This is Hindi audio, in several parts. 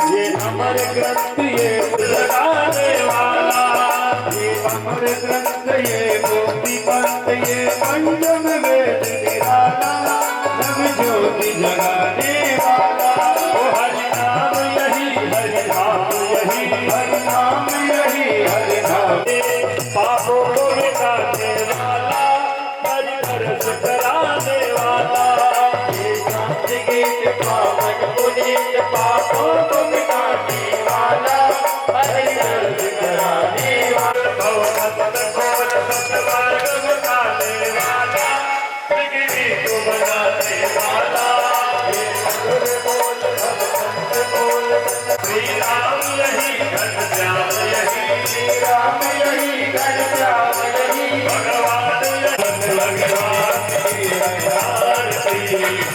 ये अमर ग्रंथ ये लगाने वाला, ये अमर ग्रंथ ये मोती पंथ ये पंचम वेद निराला, नव ज्योति जगाने वाला। ओ हरि नाम यही हरि नाम यही हरि नाम यही हरि नाम, पापों को मिटाने वाला, हरि तरस कराने वाला। ये शांति गीत पावन पुनीत पापों को मिटाने वाला, हरि तरस कराने वाला। भवमत खोल सतमार्ग बताने वाला, पृथ्वी को बनाने वाला। ये मधुर बोल भगवंत बोल, श्री राम यही घनश्याम यही, श्री राम यही घनश्याम यही, भगवान भगवान की आरती,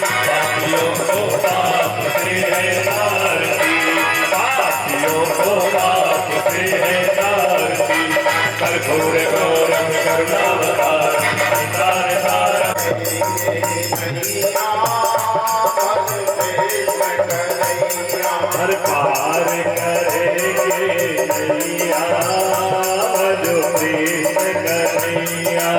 पापियों को पाप से है आरती, पापियों को पाप से है आरती। कर्पूर गौरम करुणावतार तार तारा, हर पार करेंगे नैया, जो कृष्ण कन्हैया।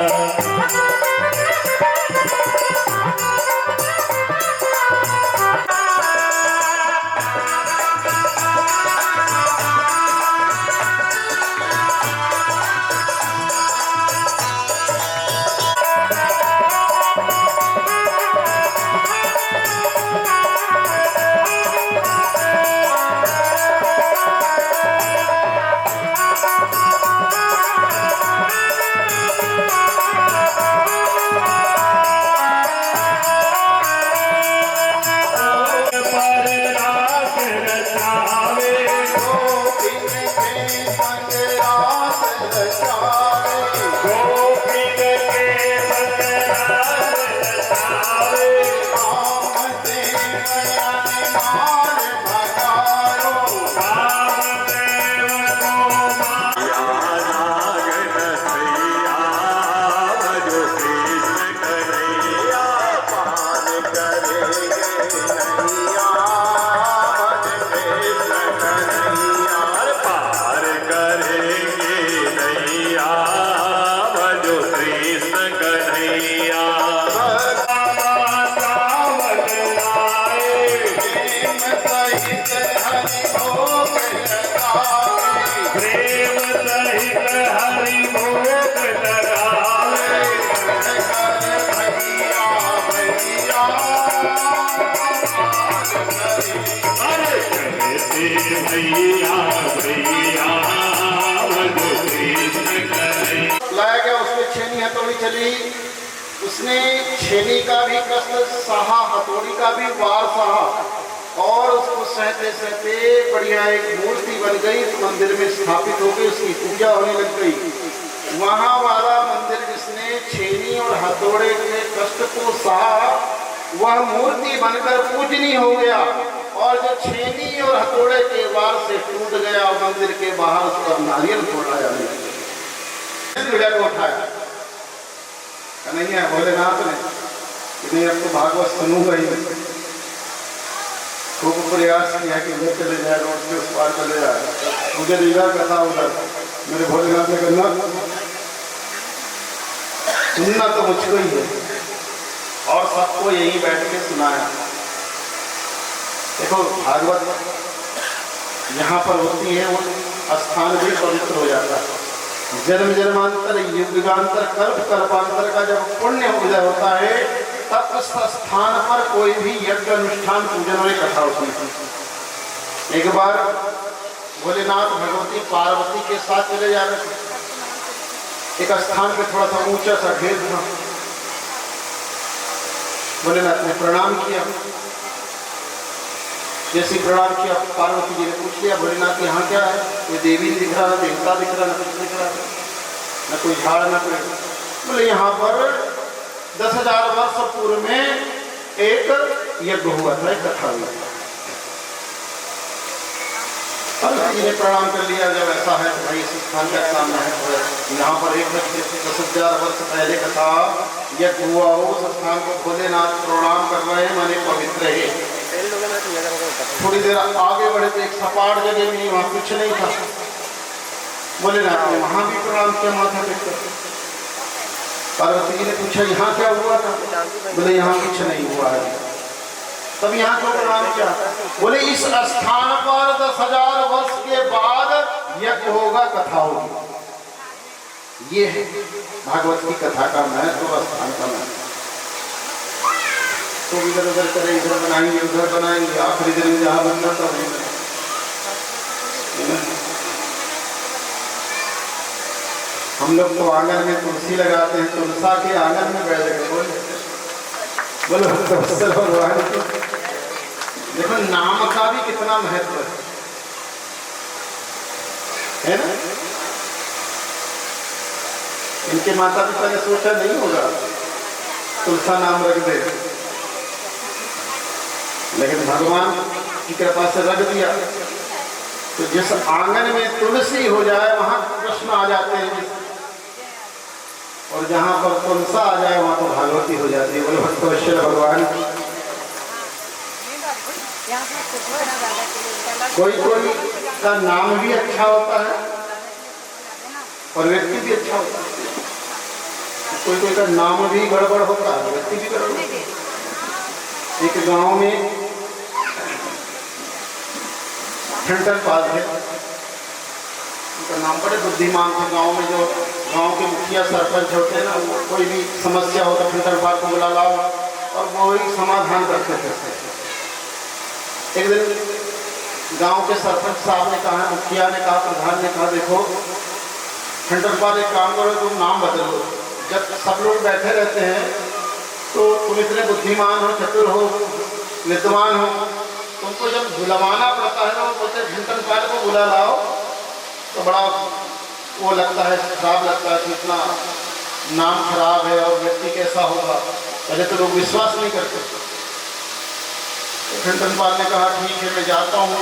लाया गया, उसमें छेनी हथौड़ी चली, उसने छेनी का भी कष्ट सहा, हथौड़ी का भी वार सहा, और उसको सहते सहते बढ़िया एक मूर्ति बन गई, मंदिर में स्थापित हो गई, उसकी पूजा होने लग गई। वहाँ वाला मंदिर जिसने छेनी और हथौड़े के कष्ट को सहा, वह मूर्ति बनकर पूजनीय हो गया, और जो छेनी और हथौड़े के वार से टूट गया, मंदिर के बाहर उस पर नारियल फोड़ा जाने लगा। को उठाया कन्हैया भोलेनाथ ने, नहीं अब तो भागवत सुनूंगा ही। खूब प्रयास किया कि उधर चले जाए, रोड से उस पार चले जाए, मुझे इधर कथा उधर। मेरे भोलेनाथ ने कहना सुनना तो मुझको ही है, और सबको यही बैठ के सुनाया। देखो भागवत यहाँ पर होती है, वो स्थान भी पवित्र हो जाता है। जन्म जन्मांतर युगांतर कल्प कल्पांतर का जब पुण्य उदय होता है, तब उस स्थान पर कोई भी यज्ञ अनुष्ठान पूजन और कथा होती है। एक बार भोलेनाथ भगवती पार्वती के साथ चले जा रहे थे, एक स्थान पे थोड़ा सा ऊंचा सा ढेर था। भोलेनाथ ने प्रणाम किया, जैसे प्रणाम किया पार्वती जी ने पूछ लिया, भोलेनाथ यहाँ क्या है? कोई देवी दिख रहा, न देवता दिख रहा, न कुछ दिख रहा, न कोई झाड़ न कोई। बोले यहाँ पर 10,000 वर्ष पूर्व में एक यज्ञ हुआ था, एक कथा हुआ था। हनुमान जी ने प्रणाम कर लिया। जब ऐसा है तो भाई इस स्थान का क्या महत्व है। यहाँ पर 10,000 वर्ष पहले का था यज्ञ हुआ हो, उस स्थान को भोलेनाथ प्रणाम कर रहे हैं, माने पवित्र है। थोड़ी देर आगे बढ़े तो एक सपाट जगह मिली, वहाँ कुछ नहीं था। भोलेनाथ ने वहाँ भी प्रणाम किया माथा टेककर। पार्वती जी ने पूछा यहाँ क्या हुआ था? बोले यहाँ कुछ नहीं हुआ है। तब यहाँ क्यों प्रणाम किया? बोले इस स्थान पर 10,000 वर्ष के बाद यज्ञ होगा, कथा होगी। ये है भागवत की कथा का महत्व, तो स्थान का महत्व। तो इधर उधर करे, इधर बनाएंगे उधर बनाएंगे, आखिरी दिन में जहाँ बनना था वहीं बना। हम लोग तो आंगन में तुलसी लगाते हैं, तुलसा के आंगन में बैठ गए। बोलो भगवान की। देखो नाम का भी कितना महत्व है ना। इनके माता पिता ने सोचा नहीं होगा तुलसा नाम रख दे, लेकिन भगवान की कृपा से रख दिया। तो जिस आंगन में तुलसी हो जाए वहां कृष्ण आ जाते हैं, और जहां पर तुलसा आ जाए वहां तो भागवती हो जाती है। बोले भक्तवत्सल भगवान। कोई कोई का नाम भी अच्छा होता है और व्यक्ति भी अच्छा होता है, कोई कोई का नाम भी गड़बड़ होता है, व्यक्ति भी गड़बड़ होता है। एक गांव में ठंडन पाल थे, उनका नाम बड़े बुद्धिमान थे। गांव में जो गांव के मुखिया सरपंच होते हैं ना, वो कोई भी समस्या हो तो ठंडन पाल को बुला लाओ और वो ही समाधान करते थे। एक दिन गांव के सरपंच साहब ने कहा, मुखिया ने कहा, प्रधान ने कहा, देखो ठंडन पाल एक काम करो, तुम नाम बदलो। जब सब लोग बैठे रहते हैं तो तुम इतने बुद्धिमान हो, चतुर हो, विद्वान हो, तुमको जब बुलवाना पड़ता है ना, वो बोलते ठंडन पाल को बुला लाओ, तो बड़ा वो लगता है, खराब लगता है कि इतना नाम खराब है और व्यक्ति कैसा होगा। पहले तो लोग विश्वास नहीं करते। तो ठंडन पाल ने कहा ठीक है, मैं जाता हूँ,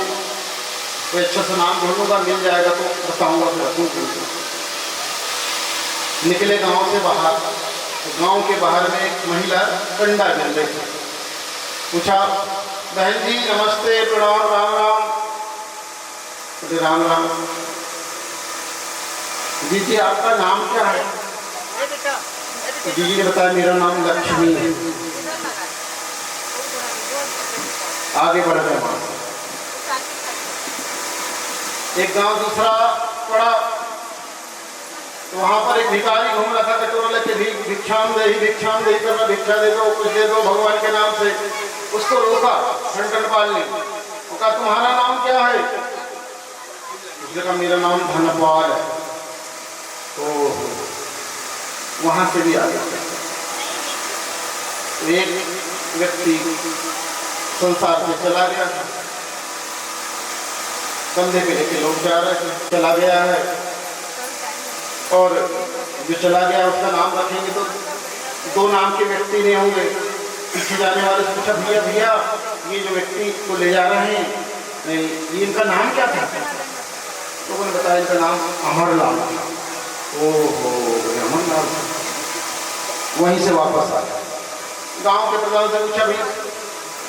तो अच्छा से नाम ढूंढूंगा, मिल जाएगा तो बताऊंगा फिर। निकले गांव से बाहर, तो गांव के बाहर में एक महिला कंडा गिर रही थी। पूछा, बहन जी नमस्ते, प्रणाम, राम राम। बोले राम राम। जी आपका नाम क्या है? जी ने बताया मेरा नाम लक्ष्मी है। आगे बढ़ गए वहां से। एक गांव दूसरा पड़ा, तो वहां पर एक भिखारी घूम रहा था, कटोरा लेके भिक्षाम दे करना, भिक्षा दे दो, कुछ दे दो भगवान के नाम से। उसको रोका ठंडन पाल ने, वो कहा तुम्हारा नाम क्या है? उसने कहा मेरा नाम धनपाल है। तो वहां से भी आ गया। तो एक व्यक्ति संसार से चला गया, कंधे पे लेके लोग जा रहे थे, चला गया है, और जो चला गया उसका नाम रखेंगे तो दो नाम के व्यक्ति नहीं होंगे। पीछे जाने वाले से पूछा, भैया भैया ये जो व्यक्ति को ले जा रहे हैं, नहीं ये इनका नाम क्या था? तो उन्होंने बताया इनका नाम अमरलाल। ओहो अमरलाल। वहीं से वापस आ गया। गांव के प्रधान से पूछा, भैया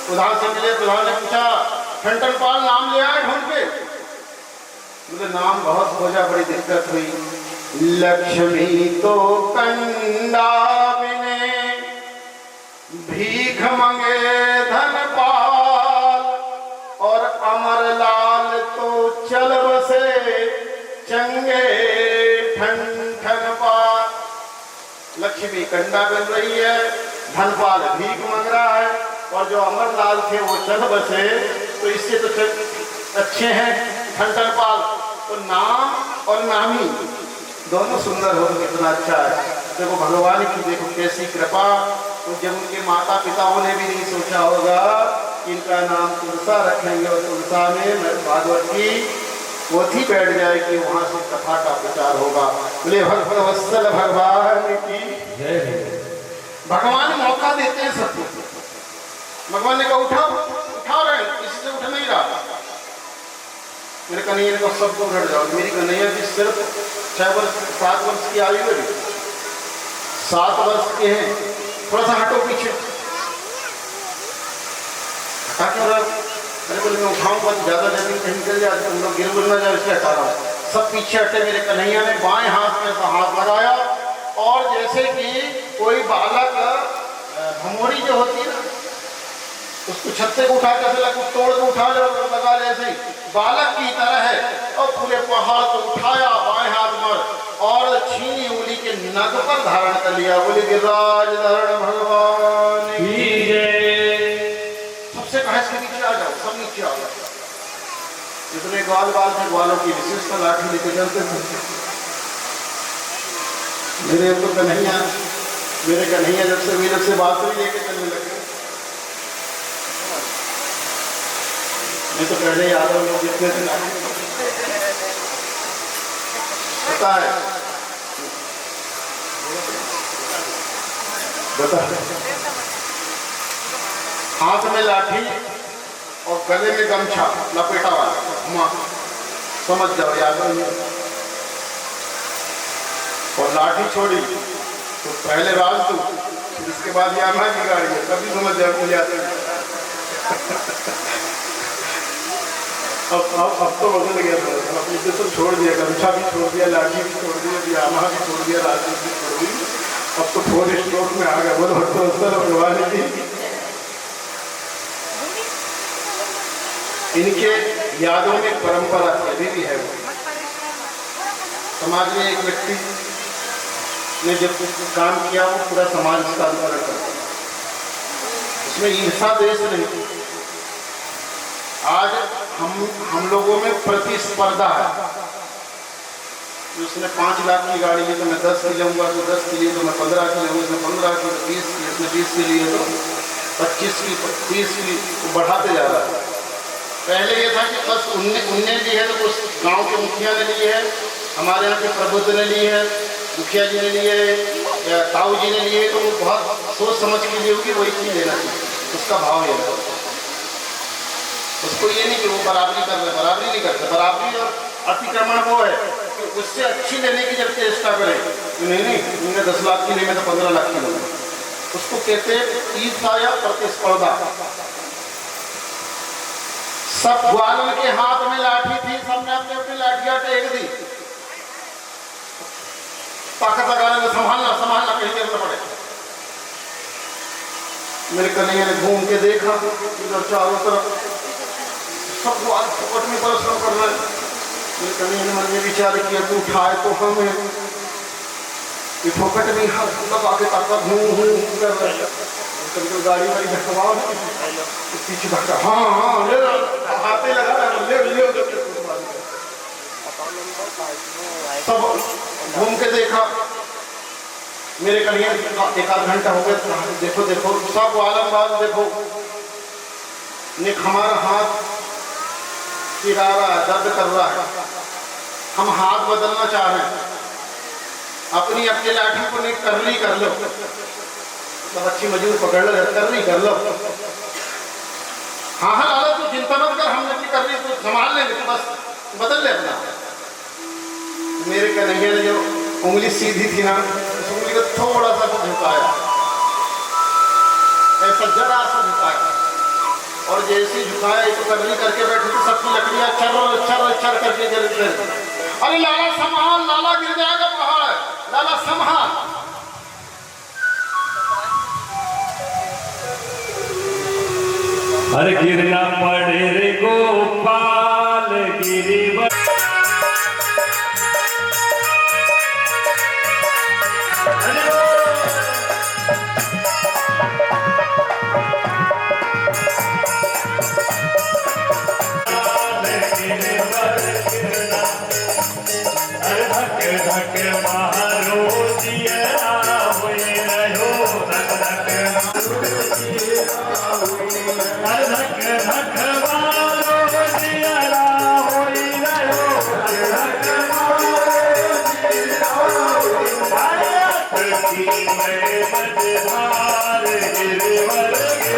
प्रधान से मिले, प्रधान ने पूछा ठंडन पाल नाम ले आए ढूंढ के? मुझे नाम बहुत खोजा, बड़ी दिक्कत हुई। लक्ष्मी तो कंडा बिने भीख मंगे धनपाल, और अमरलाल तो चल बसे चंगे ठन ठन पाल। लक्ष्मी कंडा बन रही है, धनपाल भीख मांग रहा है, और जो अमरलाल थे वो चल बसे। तो इससे तो अच्छे हैं ठंडन पाल। तो नाम और नामी दोनों सुंदर हो तो कितना अच्छा है। देखो भगवान की देखो कैसी कृपा। तो जब उनके माता पिताओं ने भी नहीं सोचा होगा कि इनका नाम तुलसा रखेंगे, और तुलसा में भागवत की पोथी बैठ जाए कि वहां से कथा का प्रचार होगा। बोले भक्तवत्सल भगवान की जय। भगवान मौका देते हैं सबको। भगवान ने कहा उठा रहे, किसी से उठ नहीं रहा। मेरे कन्हैया को सबको घट जाओ। मेरी कन्हैया की सिर्फ 7 वर्ष की आयु है, 7 वर्ष के हैं। थोड़ा सा हटो पीछे, हटा क्यों रहा? अरे बोले मैं उठाऊंगा तो ज्यादा जमीन कहीं निकल जाए, तुम लोग गिर गुल ना जाए, इसलिए हटा रहा हूँ। सब पीछे हटे। मेरे कन्हैया ने बाएं हाथ में हाथ लगाया और जैसे कि कोई बालक भमोरी जो होती है ना, उसको छत्ते को उठा के तोड़ के उठा लगा ले, ऐसे ही बालक की तरह है। और पूरे पहाड़ को उठाया बाएं हाथ पर और छीनी उंगली के नग पर धारण कर लिया। बोले गिरिराज धारण भगवान की जय। सबसे कहा इसके नीचे आ जाओ, सब नीचे आ जाओ। जितने ग्वाल बाल थे, ग्वालों की विशेषता लाठी लेके चलते थे। मेरे तो कन्हैया, मेरे कन्हैया जब से बांसुरी लेके चलने लगे। नहीं तो पहले यादव लोग जितने थे पता है, बता, हाथ में लाठी और गले में गमछा लपेटा वाला घुमा, समझ जाओ यादव। और लाठी छोड़ी तो पहले राजदूत, इसके बाद यामा की गाड़ी है, तभी समझ जाओ मुझे आते। अब तो बदल गया था, अपनी सब छोड़ दिया, गमछा भी छोड़ दिया, लाठी भी छोड़ दिया, यामा भी छोड़ दिया, राजदूत भी छोड़ दी। अब तो 4 स्ट्रोक में आ गया। बोलो भगवान की। इनके यादों में परंपरा अभी भी है। वो समाज में एक व्यक्ति ने जब काम किया, वो पूरा समाज उसका अनुकरण करता, उसमें ईर्षा द्वेष नहीं। आज हम लोगों में प्रतिस्पर्धा है। उसने 5 लाख की गाड़ी ली तो मैं 10 की लूँगा, तो 10 की लिए तो मैं 15 की लूँगा, उसने 15 की, तो 20 की, उसने 20 की लिए तो 25 की, 30 की, वो बढ़ाते जा रहा है। पहले ये था कि बस उनने ली है तो उस गांव के मुखिया ने ली है, हमारे यहाँ के प्रबुद्ध ने ली है, मुखिया जी ने लिए है या ताऊ जी ने लिए, तो वो बहुत सोच समझ के लिए होगी, वही चीज लेना चाहिए। उसका भाव ये है। उसको ये नहीं कि वो बराबरी कर रहे, बराबरी नहीं करते। बराबरी और अतिक्रमण वो है कि उससे अच्छी लेने की जब चेष्टा करें तो नहीं तुमने 10 लाख की नहीं, मैं तो 15 लाख की लूँगा। उसको कहते ईर्ष्या या प्रतिस्पर्धा। सब ग्वालों के हाथ में लाठी थी, सबने अपने अपनी लाठियां टेक दी। ताकत लगाने में संभालना कहीं गिर न पड़े। मेरे कन्हैया ने घूम के देखा, इधर चारों तरफ सब ग्वाल फुकट में परिश्रम कर रहे हैं। मेरे कन्हैया ने मन में विचार किया, तू उठाए तो हमें फोकट में हाथ लगा के ताकत हूँ कर रहे हैं। तो गाड़ी वाली धक्का पीछे धक्का, हाँ ले हाथे लगा ले। सब घूम के देखा। मेरे कन्हैया 1 आध घंटा हो गया, देखो सब आलमबाज देखो, निक हमारा हाथ चिरा रहा है, दर्द कर रहा है। हम हाथ बदलना चाह रहे हैं, अपनी लाठी को निक करली कर लो, सब अच्छी मजबूत पकड़ लो, करली कर लो। हाँ लाला तू चिंता मत कर, हमने भी करली तो संभाल लेंगे, तो बस बदल ले अपना। मेरे कन्हैया ने जो उंगली सीधी थी ना, उस उंगली को थोड़ा सा झुकाया, ऐसा जरा सा झुकाया, और जैसे झुकाया तो करली करके बैठे थे, सबकी लकड़ियां चर करके गिर गई। अरे लाला संभाल, लाला गिर जाएगा पहाड़, लाला संभाल। अरे गिरना पड़े रे गोपाल गिरिवर। धक मारो दिया हुए रहो, धक मारो दिया हुए रहो, में मझधार गिरवर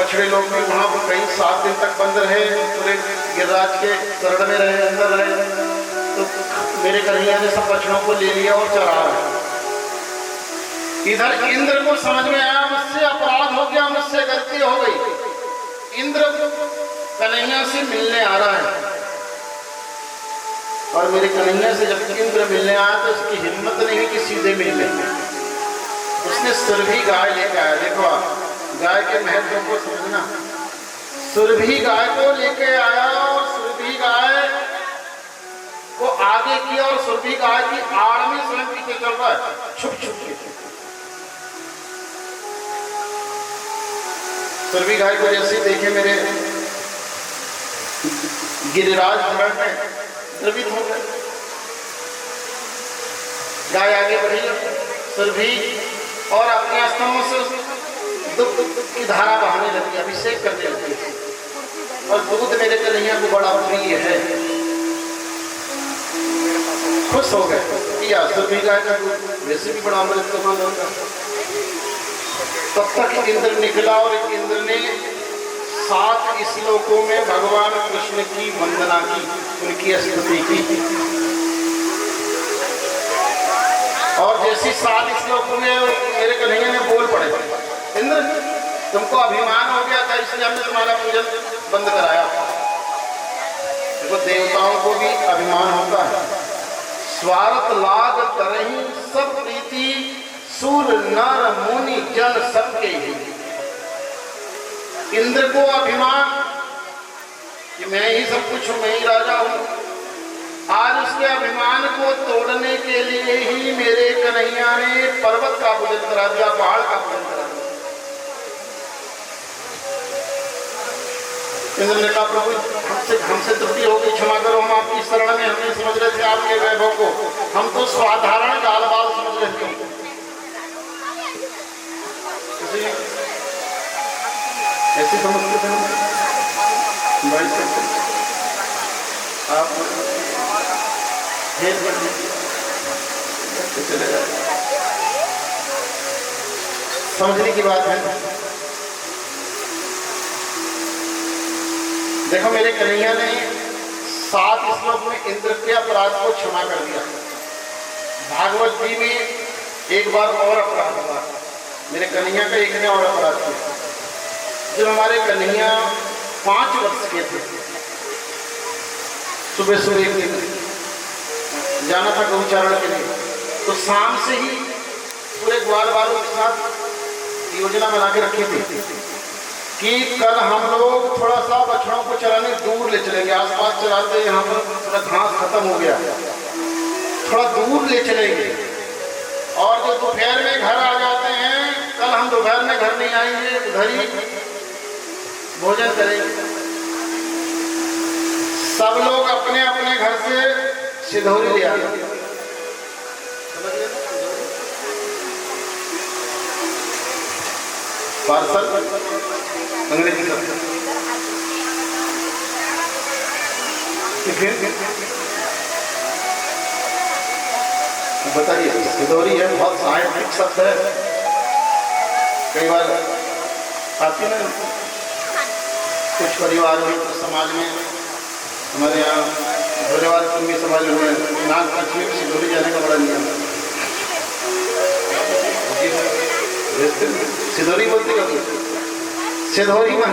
बछड़े लोग भी वहाँ पर कई 7 दिन तक बंद रहे, पूरे गिरिराज के शरण में रहे, अंदर रहे। तो मेरे कन्हैया ने सब बछड़ों को ले लिया और चरा रहे। इधर इंद्र को समझ में आया मुझसे अपराध हो गया, मुझसे गलती हो गई। इंद्र कन्हैया से मिलने आ रहा है। और मेरे कन्हैया से जब इंद्र मिलने आया तो उसकी हिम्मत नहीं हुई कि सीधे मिलने, उसने सुरभि गाय लेकर आया। देखो आप गाय के महत्व को समझना। सुरभि गाय को लेके आया और सुरभि गाय को आगे किया और सुरभि गाय की आड़ में स्वयं पीछे चल रहा है, छुप छुप के। सुरभि गाय को जैसे देखे मेरे गिरिराज धरण में द्रवित हो गए। गाय आगे बढ़ी, सुरभि और अपने स्तंभों से दुग्ध की धारा बहाने लगी, अभिषेक करने लगी। और दूध मेरे कन्हैया को बड़ा प्रिय है, खुश हो गए। या सुरभि गाय का दूध वैसे भी बड़ा अमृत का मान होता। तब तक इंद्र निकला और इंद्र ने 7 श्लोकों में भगवान कृष्ण की वंदना की, उनकी स्तुति की। और जैसी 7 श्लोकों में मेरे कन्हैया ने बोल पड़े, इंद्र तुमको अभिमान हो गया था इसलिए हमने तुम्हारा पूजन बंद कराया। देखो देवताओं को भी अभिमान होता है। स्वार्थ लाग करही सब प्रीति, सूर नर मुनि जन सबके ही। इंद्र को अभिमान कि मैं ही सब कुछ हूं, मैं ही राजा हूं। आज उसके अभिमान को तोड़ने के लिए ही मेरे कन्हैया ने पर्वत का पूजन करा दिया, पहाड़ का पूजन करा दिया। इंद्र ने कहा प्रभु हमसे त्रुटि होगी, क्षमा करो, हम आपकी शरण में, हम नहीं समझ रहे थे आपके वैभव को, हम तो साधारण गाल बाल समझ रहे थे। ऐसे समझते थे आप चले जाए, समझने की बात है। देखो मेरे कन्हैया ने 7 श्लोक में इंद्र के अपराध को क्षमा कर दिया। भागवत जी में एक बार और अपराध हुआ, मेरे कन्हैया का एक ने और अपराध किया। जब हमारे कन्हैया 5 वर्ष के थे, सुबह सुबह जाना था गौचारण के लिए, तो शाम से ही पूरे ग्वाल वालों के साथ योजना बना के रखी थी कि कल हम लोग थोड़ा सा बछड़ों को चराने दूर ले चलेंगे। आसपास चलाते यहाँ पर थोड़ा घास खत्म हो गया, थोड़ा दूर ले चलेंगे। और जो दोपहर में घर आ जाते हैं, कल हम दोपहर में घर नहीं आएंगे, उधर ही भोजन करेंगे। सब लोग अपने अपने घर से सिधौरी ले आए। पार्सल अंग्रेजी शब्द। बताइए, सिधौरी है, बहुत साहित्यिक शब्द है, कई बार आती ना कुछ परिवार में, कुछ समाज में। हमारे यहाँ भोलेवाल कुंभी समाज में नाग पंचमी में सिधौरी जाने का बड़ा नियम है। सिधौरी बोलते हैं, सिधौरी में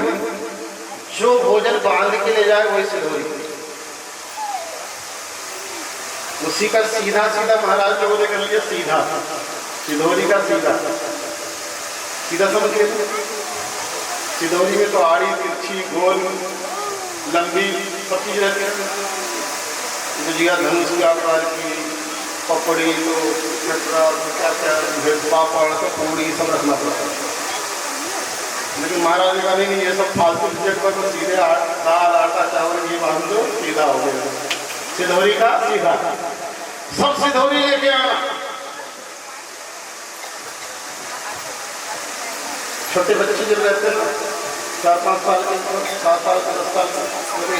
जो भोजन बांध के ले जाए वही सिधौरी, उसी का सीधा सीधा महाराज लोगों ने कर लिया सीधा, सिधौरी का सीधा सीधा समझ गए। सिधौरी में तो आड़ी तिरछी गोल लंबी सब चीज रहती है। गुजिया धनुष के आकार की, पपड़ी तो क्या क्या पापड़ तो पूड़ी सब रखना पड़ता है। लेकिन महाराज ने कहा नहीं, ये सब फालतू झंझट पर तो सीधे दाल आटा चावल ये बांध दो, सीधा हो गया। सिधौरी का सीधा, सब सिधौरी लेके आना। छोटे बच्चे जब रहते हैं ना, 4-5 साल के, 7 साल के, 10 साल के,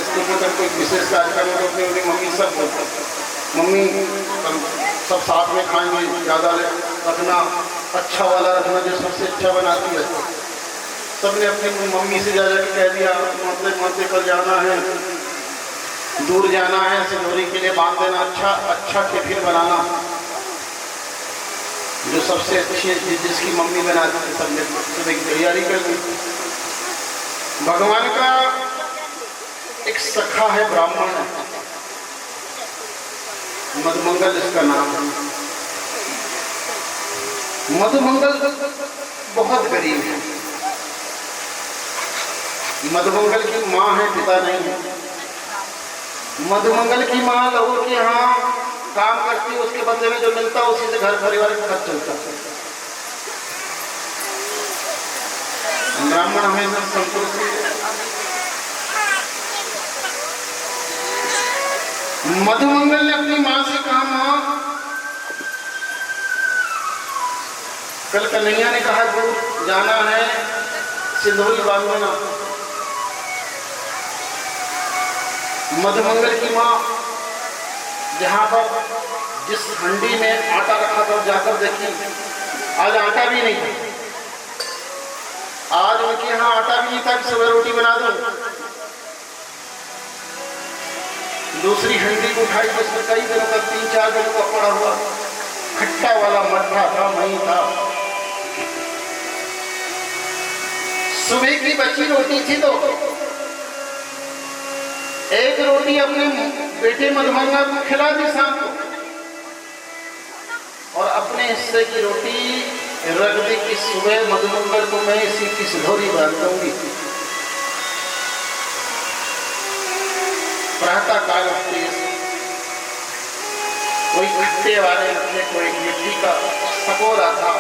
स्कूल में अगर कोई विशेष कार्यक्रम में अपनी उनकी मम्मी सब बोलते, मम्मी सब साथ में खाएंगे, ज़्यादा रखना, अच्छा वाला रखना, जो सबसे अच्छा बनाती है। सबने अपनी मम्मी से जा जाके कह दिया, माते कर जाना है, दूर जाना है, सिधौरी के लिए बांध देना, अच्छा टिफिन बनाना, जो सबसे अच्छी जिसकी मम्मी बनाती है, सबने सुबह की तैयारी कर दी। भगवान का एक सखा है, ब्राह्मण है, मधुमंगल इसका नाम है। मधुमंगल बहुत गरीब है। मधुमंगल की माँ है, पिता नहीं है। मधुमंगल की माँ लोगों के यहाँ काम करती, उसके बदले में जो मिलता उसी से घर परिवार का खर्च चलता। ब्राह्मण हमेशा संतुष्ट। मधुमंगल ने अपनी माँ से कहा, माँ कल कन्हैया ने कहा दूर जाना है, सिंदूरी बांधना। मधुमंगल की माँ जहां पर जिस हंडी में आटा रखा था जाकर देखी, आज आटा भी नहीं था। आज उनके यहाँ आटा भी नहीं था कि सुबह रोटी बना दो। दूसरी हंडी को उठाई जिसमें कई दिनों का 3-4 दिनों का पड़ा हुआ खट्टा वाला मट्ठा था, वही था। सुबह की बची रोटी थी तो एक रोटी अपने बेटे मधुमंगल को खिला दी शाम को, और अपने हिस्से की रोटी रख दी कि सुबह मधुमंगल को मैं इसी की सिंदूरी बांध दूंगी। प्रातः काल उठते कोई खट्टे वाले रखे, कोई मिट्टी का सकोरा था,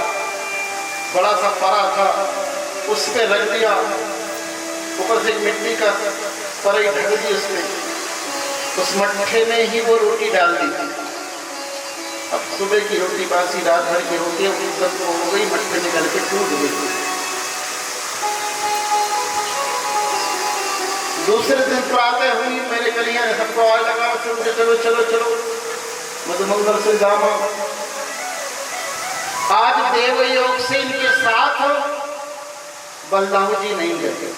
बड़ा सा परा था, उस पे रख दिया, ऊपर से मिट्टी का परई ढक दी उसमें, उस मट्ठे में ही वो रोटी डाल दी। अब सुबह की रोटी बासी रात भर की रोटी सब हो गई, मट्ठे निकल के टूट गई। दूसरे दिन प्रातः हुई, मेरे कन्हैया ने सबको आवाज लगा, चलो चलो चलो मधुमंगल से जामा। आज देवयोग से इनके साथ बलदाऊ जी नहीं गए।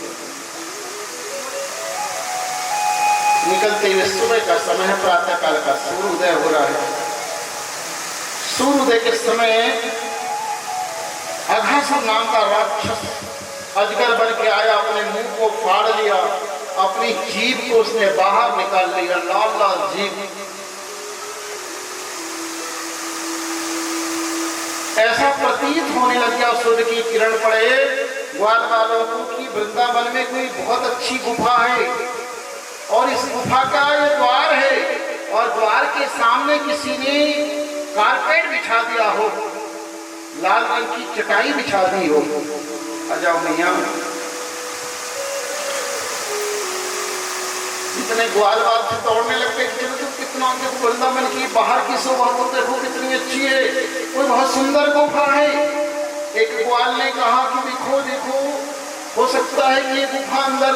निकलते हुए सुबह का समय है, प्रातः काल का सूर्योदय हो रहा है। सूर्योदय के समय अघासुर नाम का राक्षस अजगर बन के आया, अपने मुंह को फाड़ लिया, अपनी जीभ को उसने बाहर निकाल लिया, लाल लाल जीभ। ऐसा प्रतीत होने लग गया सूर्य की किरण पड़े ग्वाल वालों को कि वृंदावन में कोई बहुत अच्छी गुफा है, और इस गुफा का ये द्वार है, और द्वार के सामने किसी ने कारपेट बिछा दिया हो, लाल रंग की चटाई बिछा दी हो। आ जाओ मैया। इतने ग्वाल वाल से दौड़ने लगते कि देखो कितना, देखो वृंदावन की बाहर की शोभा तो देखो कितनी अच्छी है, कोई बहुत सुंदर गुफा है। एक ग्वाल ने कहा कि देखो देखो, हो सकता है कि ये गुफा अंदर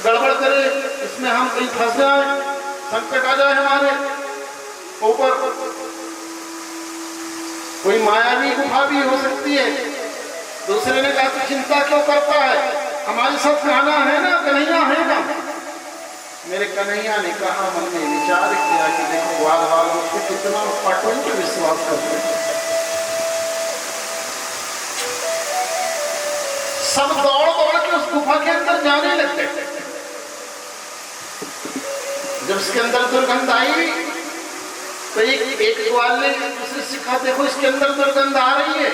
गड़बड़ करे, इसमें हम कहीं फंस जाए, संकट आ जाए हमारे ऊपर, कोई मायावी गुफा भी हो सकती है। दूसरे ने कहा तो चिंता क्यों करता है, हमारे साथ रहना है ना, कन्हैया है ना। मेरे कन्हैया ने कहा, मन में विचार किया कि देखो ग्वाल वालों को कितना अटूट विश्वास करते हैं। सब दौड़ दौड़ के उस गुफा के अंदर जाने लगते। जब उसके अंदर दुर्गंध आई तो एक ग्वाल ने दूसरे से कहा, देखो इसके अंदर दुर्गंध आ रही है,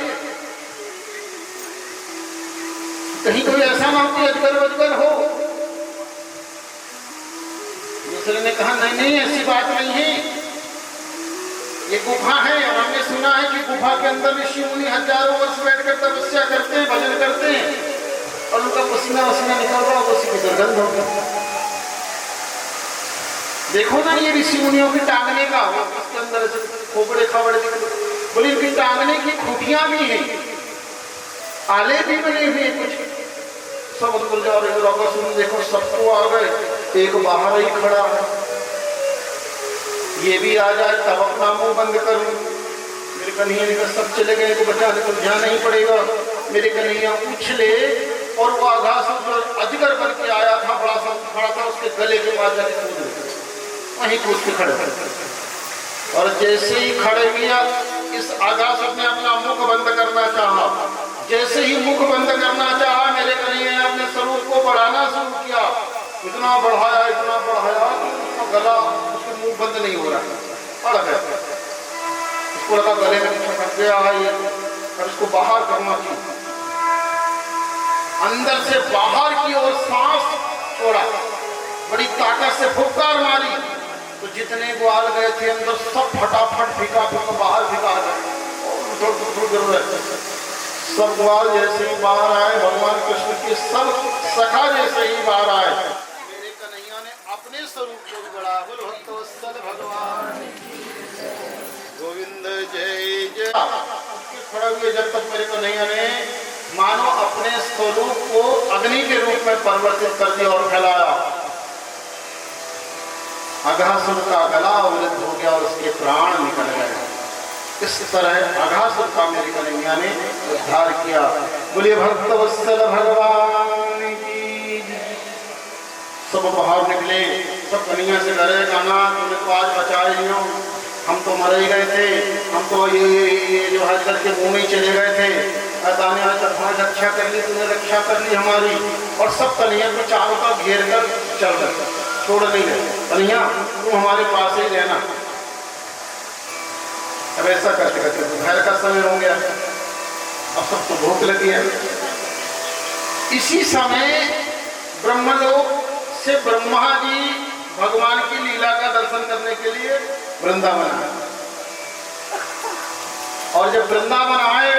कहीं कोई ऐसा ना हो कि अजगर वजगर हो। दूसरे ने कहा, नहीं नहीं ऐसी बात नहीं है, ये गुफा है, और हमने सुना है कि गुफा के अंदर ऋषि मुनि हजारों वर्ष बैठकर तपस्या करते हैं, भजन करते हैं, और उनका पसीना वसीना निकल रहा हो, उसी की दुर्गंध होगी। देखो ना ये ऋषि मुनियों की टांगने का हो, उसके अंदर खोपड़े खाबड़े बोले, इनकी टांगने की खूटियां भी हैं, आले भी बने हुए कुछ। सब बोल जा रहे, सुन देखो सबको आ गए, एक बाहर ही खड़ा है, ये भी आ जाए तब अपना मुंह बंद करूं। मेरे कन्हैया ने कहा सब चले गए तो बचाने को जाना ही पड़ेगा। मेरे कन्हैया उछले और वो आघासुर अजगर बन के आया था, बड़ा सा खड़ा था, उसके गले के पास जाके कूद गए, वहीं कूद के खड़े थे। और जैसे ही खड़े किया, इस आघासुर ने अपना मुख बंद करना चाहा। जैसे ही मुख बंद करना चाहा, मेरे कन्हैया ने अपने स्वरूप को बढ़ाना शुरू किया, इतना बढ़ाया, गला उसका मुंह बंद नहीं हो रहा। पड़ गए। उसको लगा गले में कुछ फंस गया है ये, और इसको बाहर करना चाहिए। अंदर से बाहर की ओर सांस छोड़ा, बड़ी ताकत से फुफकार मारी, तो जितने ग्वाल गए थे अंदर सब फटाफट फिका बाहर फिका गए। सब ग्वाल जैसे ही बाहर आए, भगवान कृष्ण के सब सखा जैसे ही बाहर आए, मेरे कन्हैया ने अपने स्वरूप को बिगड़ा। बोलो भक्तवत्सल भगवान गोविंद जय जय। खड़े हुए जब तक मेरे कन्हैया ने मानो अपने स्वरूप को अग्नि के रूप में परिवर्तित कर दिया और फैलाया। अघासुर का गला अवरुद्ध हो गया और उसके प्राण निकल गए। इस तरह अघासुर का मेरे कन्हैया ने उद्धार किया। बोलिए भक्तवत्सल भगवान की। सब बाहर निकले, सब कन्हैया से डरे, गाना तुमने तो आज बचा ही हो, हम तो मर ही गए थे, हम तो ये जो हजर के मुंह में ही चले गए थे। दाने हमारी रक्षा कर ली, तुमने रक्षा कर ली हमारी। और सब कन्हैया को चारों का घेर कर चल गए, छोड़ नहीं गए। कन्हैया तुम हमारे पास ही रहना। अब ऐसा करते करते दोपहर का समय हो गया, अब सबको भूख लगी है। इसी समय ब्रह्मलोक से ब्रह्मा जी भगवान की लीला का दर्शन करने के लिए वृंदावन आए। और जब वृंदावन आए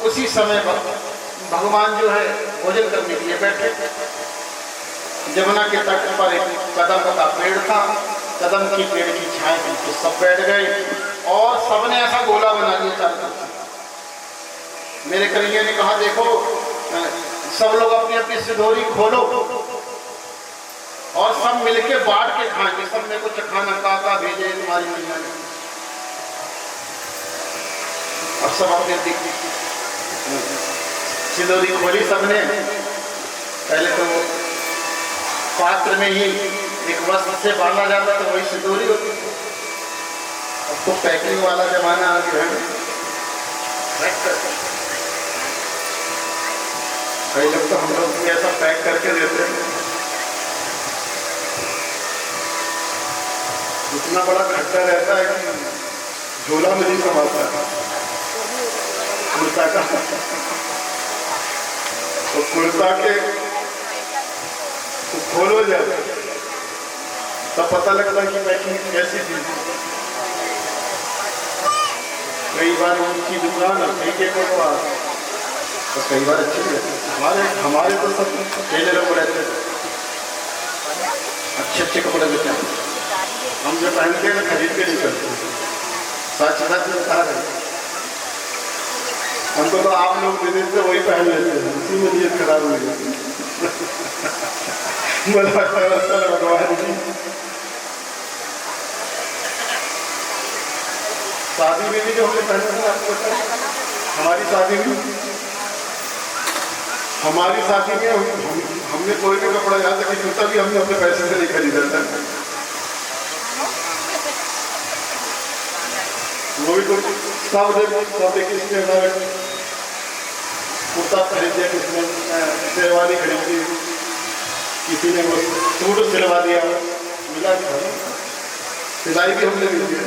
उसी समय भगवान जो है भोजन करने के लिए बैठे। जमुना के तट पर एक कदम का पेड़ था, कदम की पेड़ की छाया नीचे सब बैठ गए और सबने ऐसा गोला बना दिया चारों तरफ। मेरे कन्हैया ने कहा देखो सब लोग अपनी अपनी सिंदूरी खोलो और सब मिलके बांट के खाएंगे। सब मेरे को चखाना काका भेजे तुम्हारी मैया ने। और सब अपने सिंदूरी खोली सबने। पहले तो पात्र में ही एक वस्त्र से बांधा जाता तो वही सिंदूरी होती। अब तो पैकिंग वाला जमाना आ गया है। कई लोग तो हम लोग ऐसा पैक करके देते हैं। इतना बड़ा खट्टा रहता है कि झोला में नहीं समाता है कुर्ता का। तो कुर्ता के तो खोलो जब तब पता लगता है कि पैकिंग कैसी थी। कई बार उनकी दुकान ठेके को तो कई बार अच्छी रहती। हमारे तो सब ठेले लोग रहते थे, अच्छे कपड़े देते हैं। हम जो पहनते हैं खरीद के नहीं करते, सच सच बता रहे। हमको तो आप लोग दे देते वही पहन लेते हैं, उसी में नीयत खराब हो जाती है। भगवान जी शादी में भी जो हमने पहना था आपको पता है, हमारी शादी में हमने कोई भी कपड़ा यहाँ तक कि जूता भी हमने अपने पैसे से नहीं खरीदा था। वो भी तो सब देखिए किसने कुर्ता खरीद दिया, किसने शेरवानी खरीद दी, किसी ने वो सूट सिलवा दिया, मिला सिलाई भी हमने मिल दिया।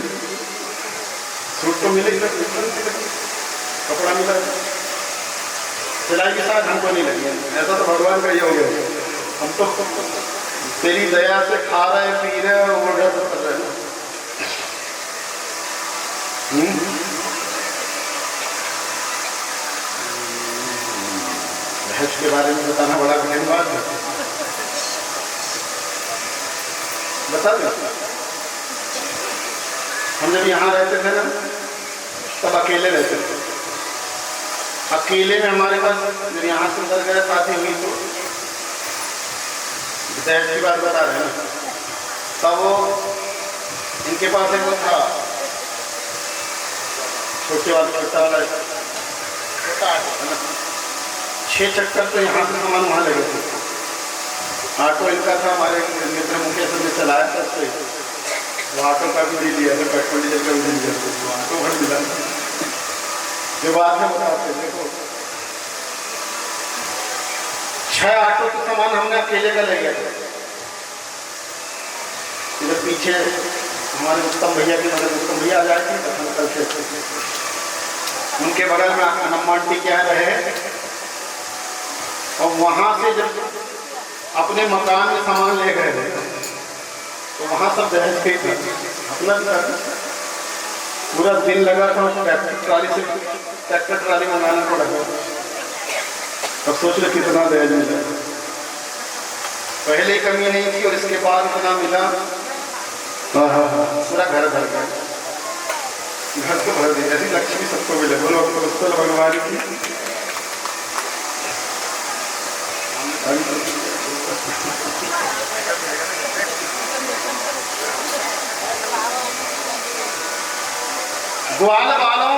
सूट तो मिले कपड़ा मिला, सिलाई के साथ हमको नहीं लगी। ऐसा तो भगवान का ये हो गया। हम तो तेरी दया से खा रहे पी रहे और वो सब कर रहे हैं। भैंस के बारे में बताना बड़ा कठिन बात है। बता दो, हम जब यहाँ रहते थे ना तब अकेले रहते थे। अकेले में हमारे पास जब यहाँ से उतर गए शादी हुई तो भैंस की बात बता रहे हैं ना, तब वो इनके पास एक वो था छोटे वाला छोटा वाला छोटा ऑटो है ना, 6 चक्कर तो यहाँ से सामान वहाँ लगे थे। ऑटो इनका था, हमारे मित्र मुकेश ने चलाया था उससे। वो ऑटो का भी दे दिया, पेट्रोल डीजल का भी दे दिया, ऑटो भर मिला। जो बाद में बताते देखो 6 ऑटो का सामान हमने अकेले का ले गया था। इधर पीछे हमारे उत्तम भैया के बगल में उत्तम भैया आ जाए थे कल से, उनके बगल में अनम्मा आंटी क्या रहे, और वहाँ से जब अपने मकान में सामान ले गए तो वहाँ सब दहेज पे थे। अपना पूरा दिन लगा था ट्रैक्टर ट्राली मंगाने को लगा। अब सोच लो कितना दहेज मिला, पहले कमी नहीं थी और इसके बाद इतना मिला। पूरा घर भर गया, घर तो भर दिया। ऐसी लक्ष्मी सबको मिले, बोलो भगवान की। ग्वाल वालों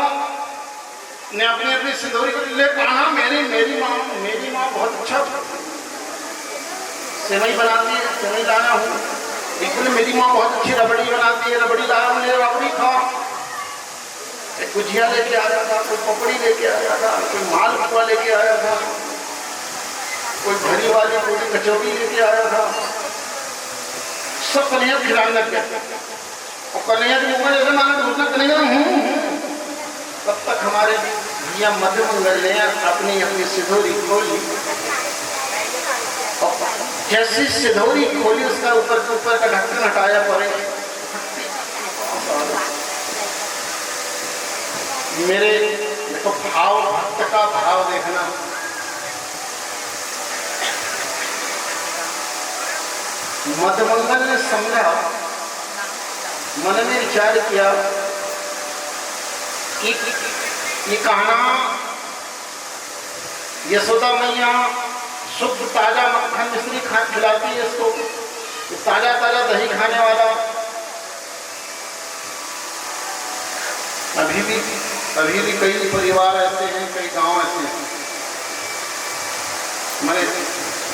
ने अपनी अपनी सिंदूरी को ले कहा, मेरी माँ बहुत अच्छा सेवई बनाती है, सेवई लाना हूँ। बिल्कुल मेरी माँ बहुत अच्छी रबड़ी बनाती है, रबड़ी लाया हूँ, रबड़ी खा। एक गुजिया लेके आया था, कोई पपड़ी लेके आया था, कोई मालपुआ लेके आया था, कोई भरी वाली पूरी कचौड़ी लेके आया था। सब कन्हैया खिलाने लग गया, और कन्हैया के मुँह में जैसे माना दूसरा कन्हैया तब तक हमारे भैया मध्य मंगल ने अपनी अपनी सिंदूरी खोली, और जैसी सिंदूरी खोली उसका ऊपर का ढक्कन हटाया पड़े। मेरे देखो भाव, भक्त का भाव देखना। मधुमंगल ने समझा, मन में विचार किया कि ये कहना यशोदा मैया शुद्ध ताजा मक्खन मिश्री खिलाती है इसको, ताजा ताजा दही खाने वाला। अभी भी कई परिवार ऐसे हैं, कई गांव ऐसे हैं। हमारे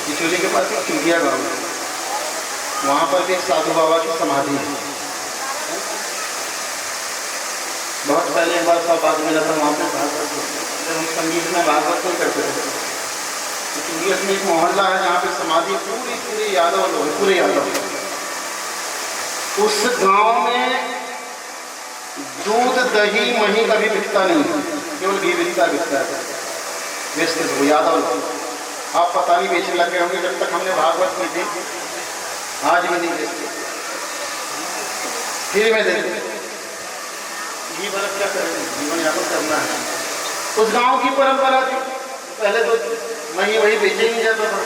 चिचोली के पास एक चुगिया गाँव है, वहाँ पर भी एक साधु बाबा की समाधि है। बहुत पहले एक बार सब बात मिला था वहाँ पे भागवत, जब हम संगीत में भागवत नहीं करते थे। चुगिया में एक मोहल्ला है जहाँ पे समाधि पूरी यादव लोग, पूरे यादव। उस गांव में दूध दही मही कभी बिकता नहीं, केवल घी बिकता है। बेचते थे वो यादव लोग। आप पता नहीं बेचने लगे होंगे, जब तक हमने भागवत की थी आज भी नहीं बेचते, फिर मैं देते घी बर्फ क्या करेंगे, जीवन यापन करना है। उस गांव की परंपरा थी, पहले तो मही वही बेचे नहीं जाता था।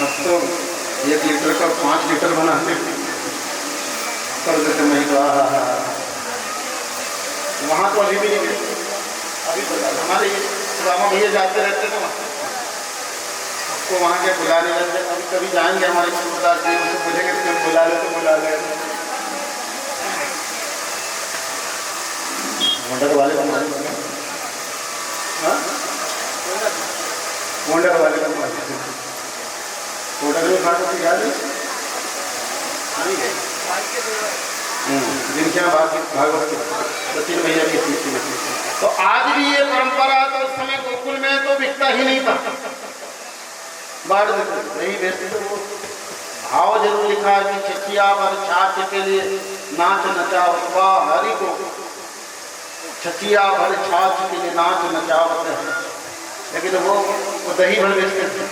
अब तो 1 लीटर का 5 लीटर बनाते कर देते मही को। वहाँ तो अभी भी नहीं बेचते। अभी हमारे रामा भैया जाते रहते थे वहाँ, तो वहाँ के बुलाने लगते। अभी कभी जाएंगे हमारे सूरदास जी, उनसे पूछेंगे तो बुला ले तो बुला ले। मोंडर वाले का मान, मोंडर वाले का मान, मोंडर में खाट होती याद है जिनके यहाँ भागवत सचिन भैया की थी। तो आज भी ये परंपरा, तो उस समय गोकुल में तो बिकता ही नहीं था, बाढ़ नहीं बेचते। तो वो भाव जरूर लिखा कि चिट्ठिया पर छाछ के लिए नाच नचावत हरि को, छचिया भर छाछ के लिए नाच नचावत है। लेकिन वो दही भर बेचते थे।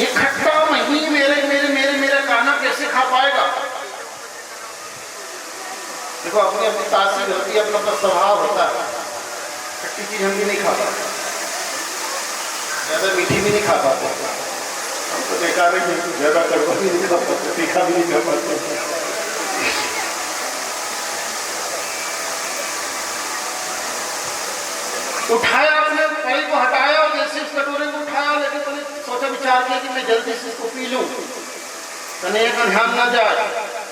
ये खट्टा मही मेरे काना कैसे खा पाएगा? देखो अपनी अपनी तासीर होती है, अपना अपना स्वभाव होता है। खट्टी चीज हम भी नहीं खा पाते, ज्यादा मीठी भी नहीं खा पाते। हम तो बेकार ही ज्यादा कड़वा भी नहीं खा पाते, तीखा भी नहीं खा पाते। उठाया अपने पैर को हटाया और जैसे उस कटोरे को उठाया, लेकिन मैंने सोचा विचार किया कि मैं जल्दी से इसको पी लूं, कन्हैया का ध्यान न जाए,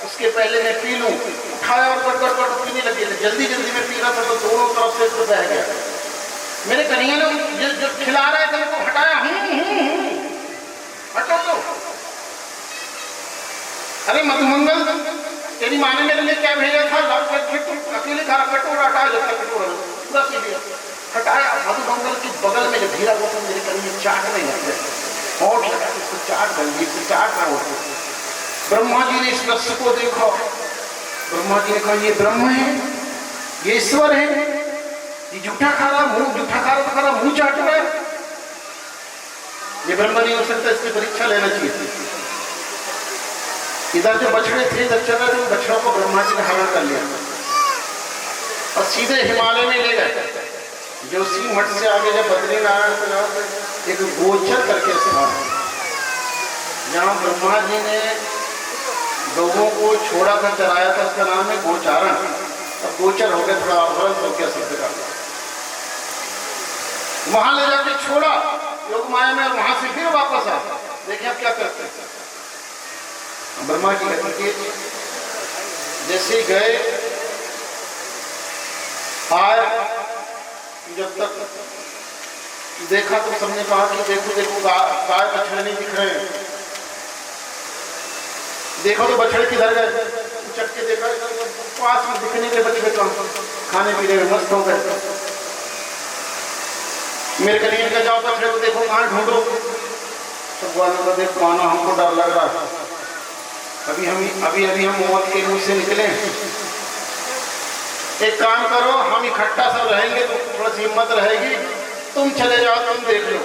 उसके पहले मैं पी लूं। उठाया और कट पीने लगे। जल्दी में पी रहा था तो दोनों तरफ से तो बह गया। मेरे कन्हैया ने जो खिला रहे थे उनको हटाया, हटो तो। अरे मधुमंगल, तेरी माँ ने मेरे लिए क्या भेजा था? अकेले खा कटोरा हटाया, जब तक कटोरा पूरा पी लिया। हटाया, मधुमंगल की बगल में जो धीरा वो मेरे कन्हैया चाटने लग गए, होठ लगा इसको चाट ब्रह्मा जी ने इस दृश्य को देखा। ब्रह्मा जी ने कहा ये ब्रह्म है, ये ईश्वर है, ये जूठा खा रहा मुंह चाट रहा है, ये ब्रह्म नहीं हो सकता, इसकी परीक्षा लेना चाहिए। इधर जो बछड़े थे इधर चल रहे थे, बछड़ों को ब्रह्मा जी ने हरण कर लिया और सीधे हिमालय में ले गए। जो उसी मठ से आगे जब बद्रीनारायण एक गोचर करके स्थान है, जहाँ ब्रह्मा जी ने गौओं को छोड़ा था, चराया था, उसका नाम है गोचारण। अब गोचर हो गया, थोड़ा अवरण हो गया शब्द का। वहां ले जाके छोड़ा योग माया में, और वहां से फिर वापस आ। देखिए आप क्या करते हैं। ब्रह्मा जी कहते कि जैसे गए आए, जब तक देखा तो सबने कहा कि देखो देखो गाय बछड़े नहीं दिख रहे हैं। देखो तो बछड़े किधर गए, चट के देखा पास में दिखने के बछड़े तो खाने पीने में मस्त हो गए। मेरे करीब का जाओ बछड़े को देखो कहाँ ढूंढो, सब वालों का देखो आना, हमको डर लग रहा है। अभी हम मौत के मुंह से निकले। एक काम करो, हम इकट्ठा सब रहेंगे तो थोड़ा सी हिम्मत रहेगी, तुम चले जाओ, तुम देख लो।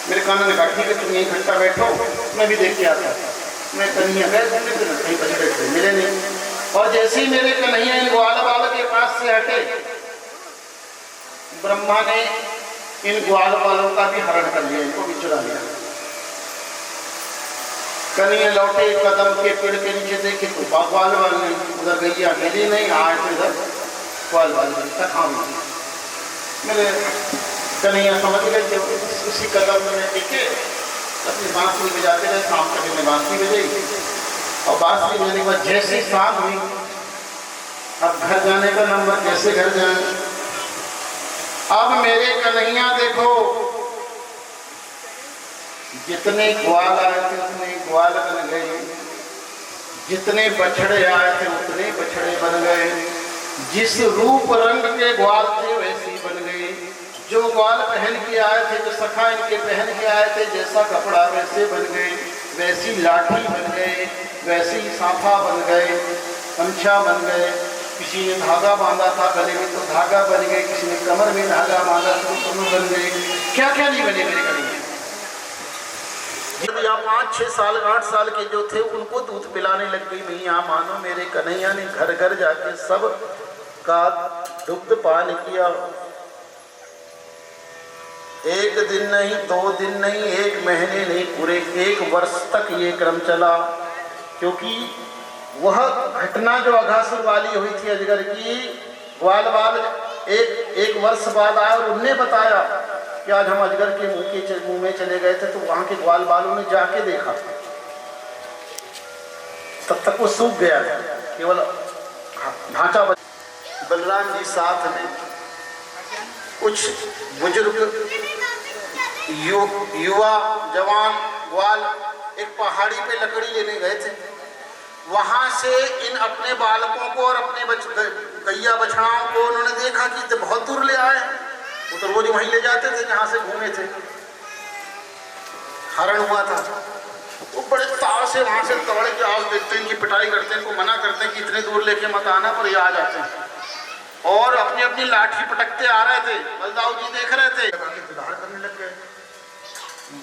मेरे कानून ने कहा ठीक है, तुम इकट्ठा बैठो, मैं भी देख के आता। मैं कन्हैया गए कहीं बछड़े थे, मिले नहीं। और जैसे ही मेरे कन्हैया इन ग्वाल बाल के पास से हटे, ब्रह्मा ने इन ग्वाल बालों का भी हरण कर लिया, इनको भी चुरा लिया। कन्हैया लौटे, कदम के पेड़ के नीचे देखे तो ग्वाल बाल नहीं, उधर गैया मिली नहीं, आए तो इधर ग्वाल बाल नहीं। मेरे कन्हैया समझ गए कि उसी कदम में टिके, अपनी बांसुरी बजाते रहे। शाम तक मैंने बांसुरी बजाई, और बांसुरी बजाने के बाद जैसे शाम हुई, अब घर जाने का नंबर, कैसे घर जाए। अब मेरे कन्हैया देखो, जितने ग्वाल आए थे उतने ग्वाल बन गए, जितने बछड़े आए थे उतने बछड़े बन गए, जिस रूप रंग के ग्वाल थे वैसे ही बन गए। जो ग्वाल पहन के आए थे, जो सखा इनके पहन के आए थे, जैसा कपड़ा वैसे बन गए, वैसी लाठी बन गए, वैसी साफा बन गए, गमछा बन गए। किसी ने धागा बांधा था गले में तो धागा बन गए, किसी ने कमर में धागा बांधा तो कमर बन गए। क्या क्या नहीं बने मेरे करीब। जब या 5-6 साल 8 साल के जो थे उनको दूध पिलाने लग गई मैया। मानो मेरे कन्हैया ने घर घर जाके सब का दुग्ध पान किया। एक दिन नहीं, 2 दिन नहीं, 1 महीने नहीं, पूरे 1 वर्ष तक ये क्रम चला। क्योंकि वह घटना जो अघासुर वाली हुई थी अजगर की, ग्वाल बाल एक वर्ष बाद आया और उन्हें बताया कि आज हम अजगर के मुंह में चले गए थे, तो वहां के ग्वाल बालों ने जाके देखा, तब तक वो सूख गया था, केवल ढांचा बचा। बलराम जी साथ में कुछ बुजुर्ग युवा जवान ग्वाल एक पहाड़ी पे लकड़ी लेने गए थे। वहां से इन अपने बालकों को और अपने गैया बछड़ाओं को उन्होंने देखा कि बहुत दूर ले आए। वो तो रोज वहीं ले जाते थे जहां से घूमे थे, हरण हुआ था। वो बड़े ताव से वहां से दौड़ के आओ, देखते हैं इनकी पिटाई करते हैं, इनको मना करते हैं कि इतने दूर लेके मत आना, पर ये आ जाते हैं और अपनी अपनी लाठी पटकते आ रहे थे। बलदाऊ जी देख रहे थे, इंतजार करने लग गए।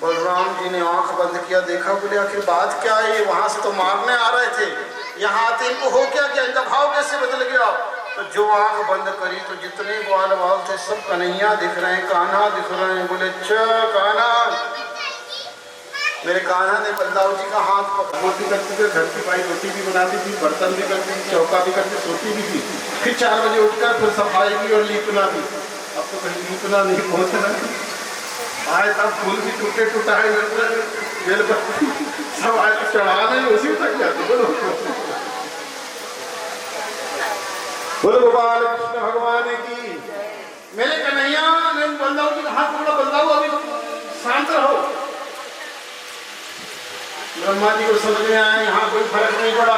बलराम जी ने आंख बंद किया, देखा, बोले आखिर बात क्या है, ये वहां से तो मारने आ रहे थे, यहाँ आते इनको हो क्या गया, इनका भाव कैसे बदल गया। तो जो आंख बंद करी तो जितने ग्वाल बाल थे सब कन्हैया दिख रहे हैं, कान्हा दिख रहे हैं। बोले अच्छा कान्हा। मेरे कान्हा ने बलदाऊ जी का हाथ पकड़ा। रोटी करते थे, घर की भाई रोटी भी बनाती थी, बर्तन भी करती थी, चौका भी करती, सोती भी थी। फिर 4 बजे उठकर फिर सफाई भी और लीपना भी। अब तो कहीं लीपना नहीं पहुँचना आए, तब फूल भी टूटे टूटाए बेलपत्ती सब आए चढ़ाने उसी तक जाते। बोलो गोपाल कृष्ण भगवान की। मेरे कन्हैया ने बलदाऊ जी का हाथ पकड़ा, बलदाऊ अभी शांत रहो। ब्रह्मा जी को समझ में आया यहाँ कोई फर्क नहीं पड़ा।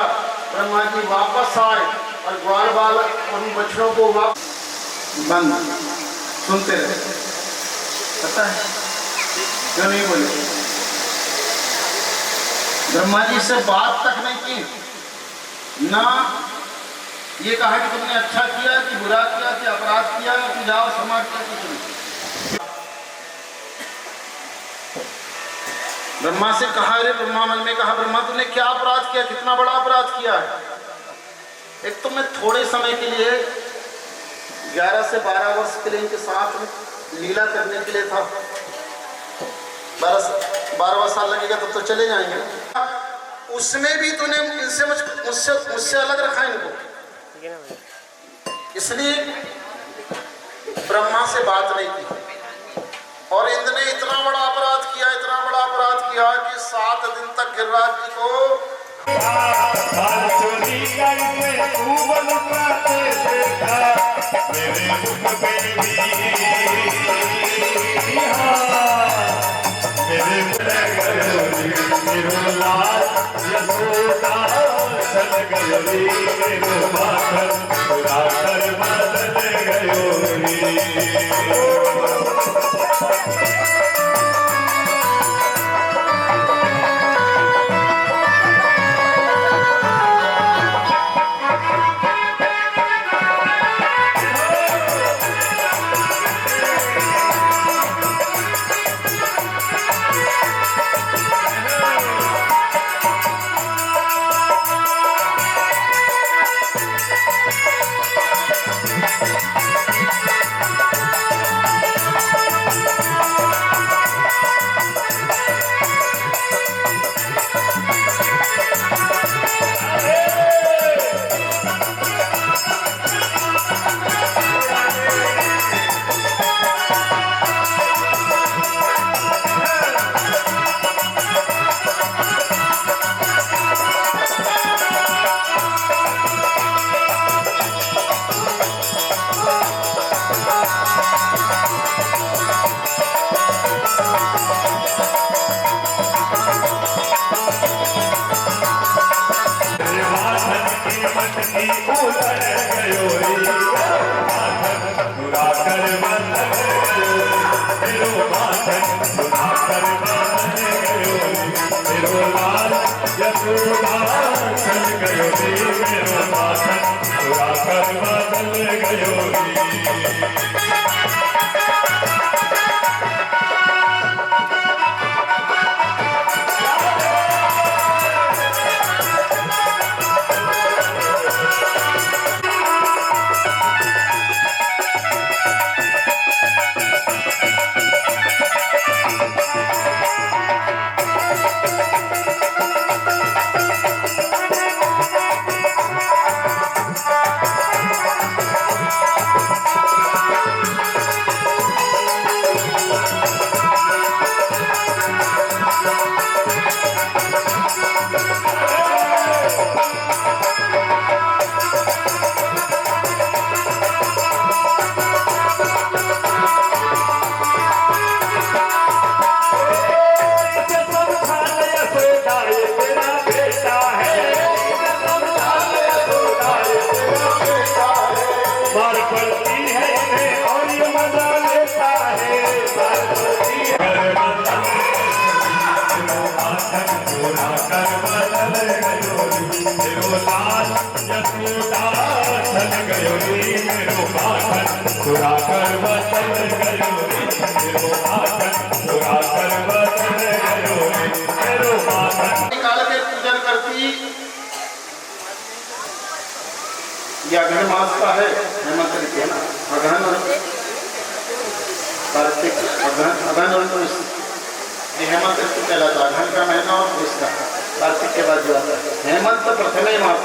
ब्रह्मा जी वापस आए और ग्वाल बाल उन बच्चों को वापस बंद सुनते रहे। पता है क्यों नहीं बोले? ब्रह्मा जी से बात तक नहीं की, ना ये कहा कि तुमने अच्छा किया कि बुरा किया कि अपराध किया कि जाओ समाज किया, कुछ नहीं। ब्रह्मा से कहा, अरे ब्रह्मा मन में कहा, ब्रह्मा तुमने क्या अपराध किया, कितना बड़ा अपराध किया है। एक तो मैं थोड़े समय के लिए 11 से 12 वर्ष के लिए इनके साथ लीला करने के लिए था। 12 साल लगेगा तब तो चले जाएंगे। उसमें भी तूने इनसे मुझसे अलग रखा इनको, इसलिए ब्रह्मा से बात नहीं की। और इंद्र ने इतना बड़ा अपराध किया, इतना बड़ा अपराध किया कि 7 दिन तक गिरिराज जी को मेरे मुख पे भी मेरो लाल यशोदा चल गयो रे, मेरो माखन पूरा कर बदल गयो रे। निकाल के पूजन करती। ये अग्रहण मास का है, हेमंत ऋतु है ना, अग्रहण और कार्तिक, अग्रहण और पुष, ये हेमंत ऋतु कहलाता है। अग्रहण का महीना और पुष का, कार्तिक के बाद जो आता है हेमंत प्रथम मास।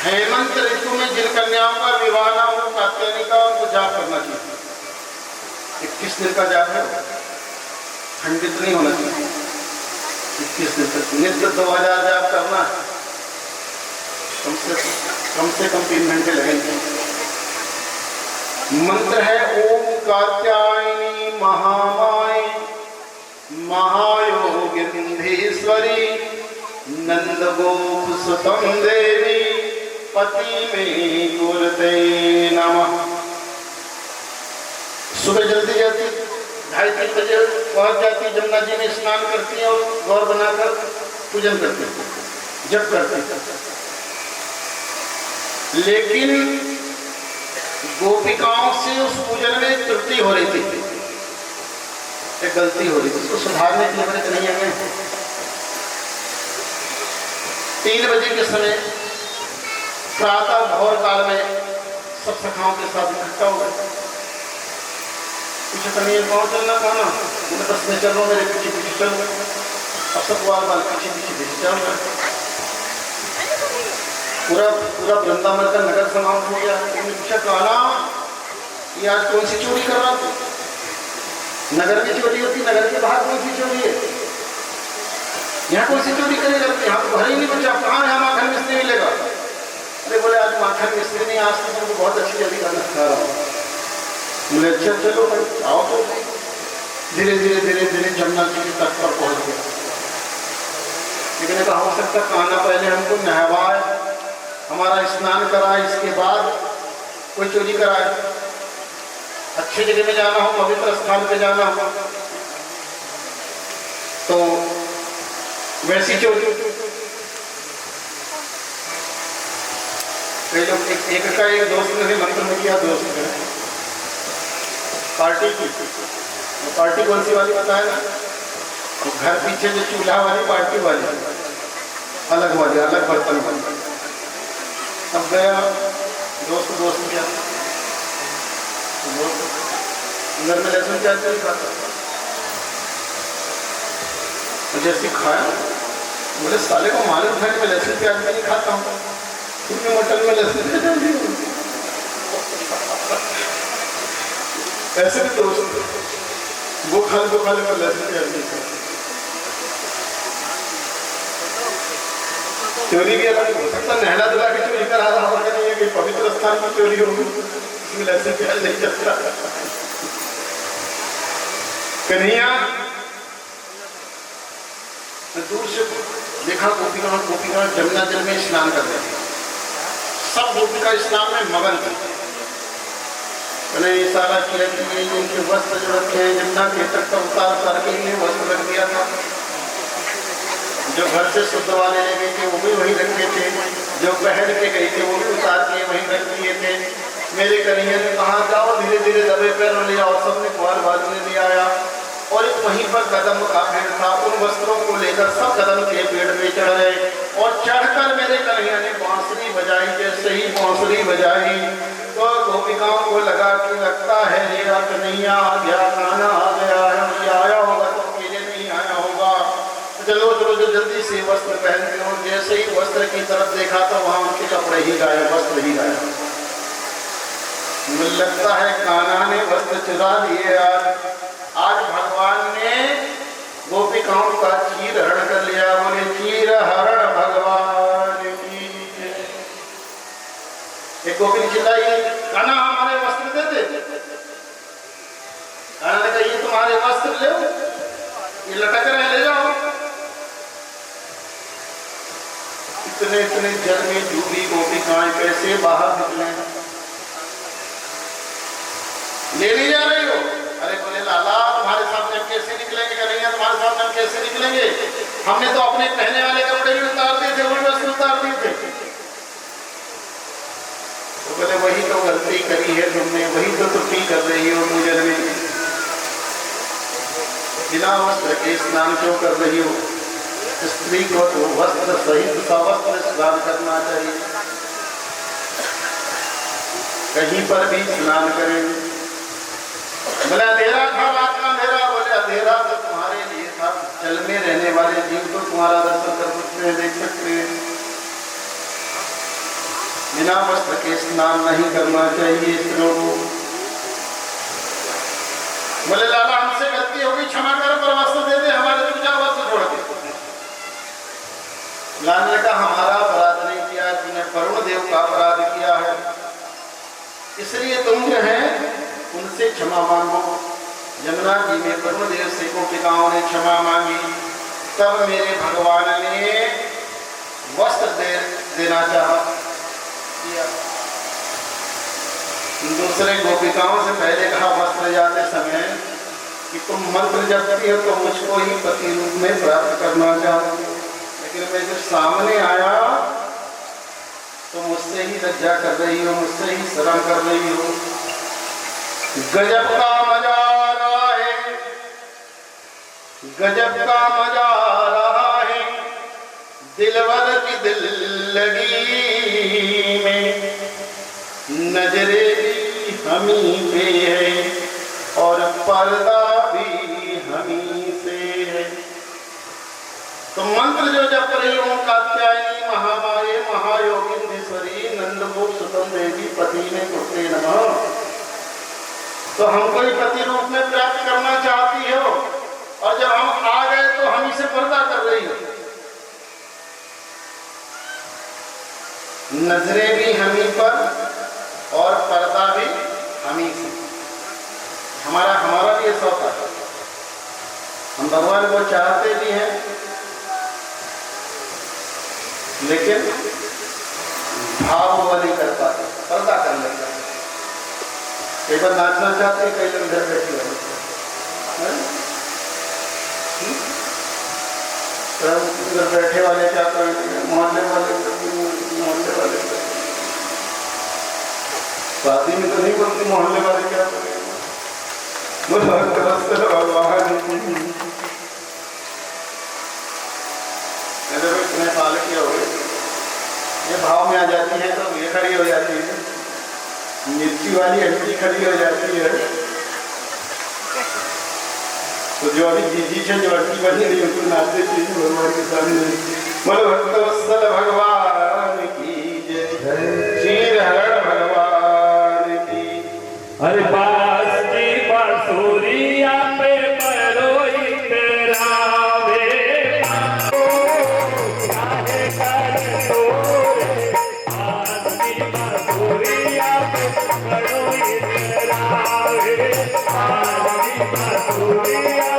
हेमंत ऋतु में जिन कन्याओं का विवाह ना हो, कात्यायनी का, उनको जाप करना चाहिए। 21 दिन का जाप है, खंडित नहीं होना चाहिए। 21 दिन तक नित्य 2000 जाप करना है, कम से कम 3 घंटे लगेंगे। मंत्र है ओम कात्यायनी महामाई महायोगिंधीश्वरी नंद गोप सुतम देवी पति में कुरते नमः। सुबह जल्दी जाती, 2:30-3 बजे पहुंच जाती, जमुना जी में स्नान करती हैं और गौर बनाकर पूजन करती हैं, जप करती हैं। लेकिन गोपिकाओं से उस पूजन में त्रुटि हो रही थी, एक गलती हो रही थी, उसको सुधारने के लिए मैंने कन्हैया में 3 बजे के समय प्रातः भोर काल में सब सखाओं के साथ इकट्ठा हो गए। पीछे कन्हैया कौन चलना कौन, मैं बस में चल रहा हूँ, मेरे पीछे पीछे चल रहा, अब सब वाल पीछे पीछे पीछे चल रहा। पूरा पूरा वृंदावन का नगर समाप्त हो गया। उन्होंने पूछा कान्हा ये आज कौन सी चोरी कर रहा था? नगर में चोरी होती, नगर के बाहर कौन सी चोरी है? यहाँ कौन सी चोरी करे करते? यहाँ तो घर ही नहीं बचा, कहाँ यहाँ माखन मिस्त्री मिलेगा? अरे बोले आज माखन मिस्त्री नहीं, आज तो तुमको बहुत अच्छी जल्दी खाना खा रहा हूँ। बोले अच्छा चलो भाई आओ। तो धीरे धीरे धीरे धीरे जमुना जी के तट पर पहुँच गया। लेकिन कहा हो सकता कान्हा पहले हमको नहवाए, हमारा स्नान कराए, इसके बाद कोई चोरी कराए। अच्छी जगह में जाना हो, पवित्र स्थान पे जाना हो, तो वैसी चोरी। कई लोग एक का एक दोस्त ने मंत्र में किया, दोस्त ने पार्टी की। तो पार्टी कौन सी वाली बताया ना? तो घर पीछे जो चूल्हा वाली पार्टी वाली, अलग वाली, अलग बर्तन वाली। अब गया दोस्त किया, घर में लहसुन प्याज नहीं खाता, जैसे खाया बोले साले को मालूम था कि मैं लहसुन प्याज में नहीं खाता हूँ, तुमने मटन में लहसुन प्याज डाल दिया। ऐसे भी दोस्त वो खा ले लहसुन प्याज नहीं खाता। चोरी भी अलग हो सकता, नहला धुला की चोरी करा रहा होगा, नहीं है कि पवित्र स्थान की चोरी होगी, इसमें लहसुन प्याज नहीं चलता। कन्हैया दूर से देखा गोपिका जमुना जल में स्नान कर रहे थे। सब गोपिका स्नान में मगन थे। मैंने इशारा किया कि ये इनके वस्त्र जो रखे हैं जमुना के तट पर उतार के लिए वस्त्र रख दिया था। जो घर से शुद्ध वाले ले गए थे वो भी वहीं रखे थे, जो पहन के गए थे वो भी उतार के वहीं रख दिए थे। मेरे कन्हैया ने कहा जाओ धीरे धीरे दबे पैर ले आओ, सबने कुआर बाजू में ले आया और वहीं पर कदम का पेड़ था, उन वस्त्रों को लेकर सब कदम के पेड़ में चढ़ गए और चढ़कर मेरे कन्हैया ने बांसुरी बजाई। जैसे ही बांसुरी बजाई तो गोपिकाओं को लगा कि लगता है मेरा कन्हैया आ गया, कान्हा आ गया है, ये आया होगा तो अकेले नहीं आया होगा, चलो चलो जो जल्दी से वस्त्र पहनते हो। जैसे ही वस्त्र की तरफ देखा तो वहां उनके कपड़े ही गायब, वस्त्र ही गायब। मुझे लगता है कान्हा ने वस्त्र चुरा लिए। आज भगवान ने गोपिकाओं का चीर हरण कर लिया। बोले चीर हरण भगवान की। एक गोपी ने चिल्लाई कान्हा हमारे वस्त्र दे दे। कान्हा ने कहा ये तुम्हारे वस्त्र ले, ये लटक रहे, ले जाओ। इतने इतने जल में डूबी गोपिकाएं कैसे बाहर निकले? ले नहीं जा रही हो? अरे बोले लाला तुम्हारे सामने हम कैसे निकलेंगे? कन्हैया तुम्हारे सामने हम कैसे निकलेंगे? हमने तो अपने पहने वाले कपड़े भी उतार दिए थे, वो वस्त्र उतार दिए थे। तो बोले वही तो गलती करी है तुमने, वही तो त्रुटि कर रही हो पूजन में। बिना वस्त्र के स्नान क्यों कर रही हो? स्त्री को तो वस्त्र सहित सवस्त्र स्नान करना चाहिए। कहीं पर भी स्नान करें। बोले अंधेरा था, रात का अंधेरा। बोले अंधेरा तो तुम्हारे लिए था, जल में रहने वाले जीव तो तुम्हारा दर्शन कर सकते हैं, देख सकते हैं। बिना वस्त्र के स्नान नहीं करना चाहिए स्त्रियों को। बोले लाला हमसे गलती हो गई, क्षमा करो, पर वस्त्र दे दे, हमारे तुम जा वस्त्र छोड़ दे। लाला ने कहा हमारा अपराध नहीं किया, तुमने वरुण देव का अपराध किया है, इसलिए तुम जो है उनसे क्षमा मांगो। यमुना जी में वरुण देव से गोपिकाओं ने क्षमा मांगी, तब मेरे भगवान ने वस्त्र देना चाहा। दूसरे गोपिकाओं से पहले कहा वस्त्र जाते समय कि तुम मंत्र जपती हो तो मुझको ही पति रूप में प्राप्त करना चाहती हो, लेकिन मैं जब सामने आया तो मुझसे ही लज्जा कर रही हो, मुझसे ही शर्म कर रही हो। गजब का मजा आ रहा है, गजब का मजा आ रहा है, दिलवर की दिल लगी में नजरे भी हमी पे है और पर्दा भी हमी से है। तो मंत्र जो जप रही हूं, कात्यायनी महामाये महायोगिंदेश्वरी नंदगोप सुतम देवी पति ने कुर्ते नमः। तो हमको ही पति रूप में प्राप्त करना चाहती हो, और जब हम आ गए तो हम इसे पर्दा कर रही हो। नजरें भी हमी पर और पर्दा भी हमी से। हमारा भी ऐसा होता है, हम भगवान को चाहते भी हैं लेकिन भाव वो नहीं कर पाते, पर्दा कर लेते हैं। कई बार नाचना चाहते हैं, कई लोग घर बैठे हुए घर बैठे वाले क्या करेंगे, मोहल्ले वाले शादी में तो नहीं बोलती मोहल्ले वाले क्या करेंगे। भगवान इतने साल की हो गए, ये भाव में आ जाती है तो ये खड़ी हो जाती है, मिर्ची वाली हल्की खड़ी हो जाती है। तो जो अभी जीजी से जो लड़की बनी रही उसको नाचते चीज भगवान के सामने। बोलो भक्तवत्सल भगवान की जय, क्षीर हरण भगवान की। अरे बास की बांसुरिया पे बरोई तेरा वे काहे कर तोरे, बास की बांसुरिया पे बरोई तेरा वे, बास की बांसुरिया।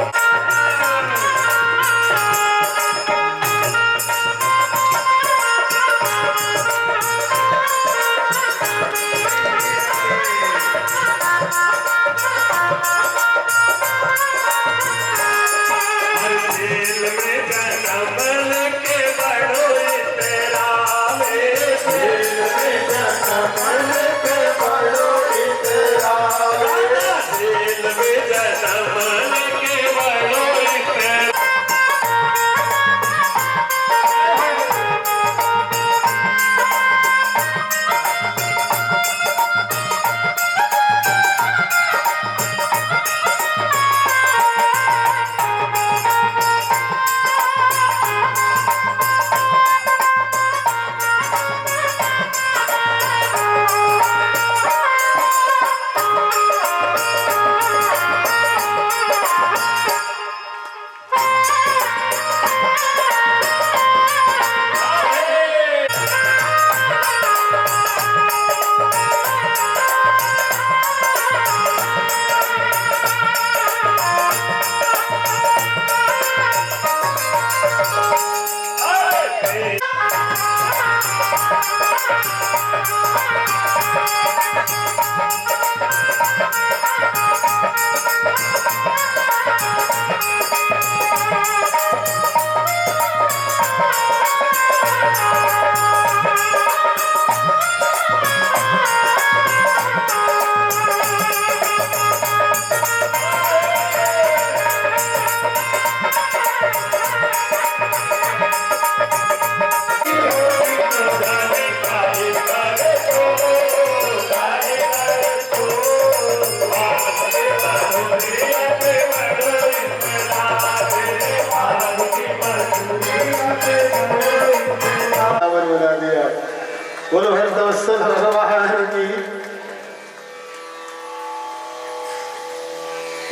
बोलो भक्तवत्सल भगवान की।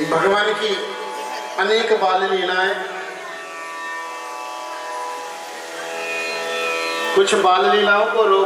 भगवान की अनेक बाल लीलाएं, कुछ बाल लीलाओं को रोक